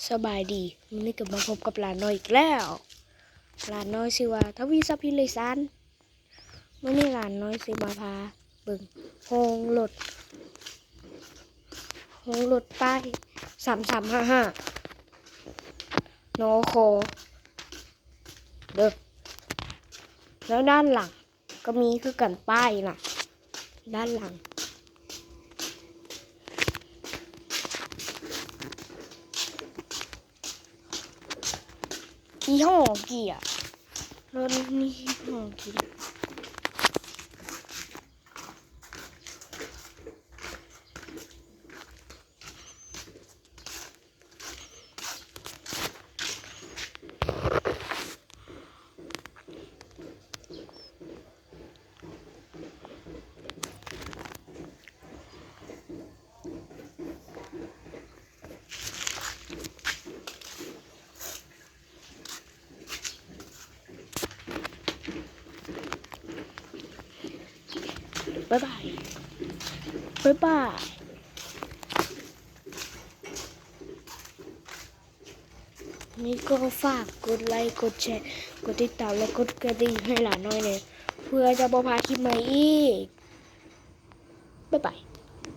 สบายดีวันนี้ก็มาพบกับหลานน้อยอีกแล้วหลานน้อยชื่อว่าทวีศักดิ์พิเลศานเมื่อนี้หลานน้อยสิมาพาเบิ่งโรงรถป้าย3355นอคอเด้อแล้วด้านหลังก็มีคือกันป้ายน่ะด้านหลังยี่ห้อเกียร์รถนี่ยี่ห้อเกียร์บ๊ายบายนี่ก็ฝากกดไลค์กดแชร์กดติดตามและกดกระดิ่งให้หลานน้อยเนี่ยเพื่อจะบ่พลาดคลิปใหม่อีกบ๊ายบาย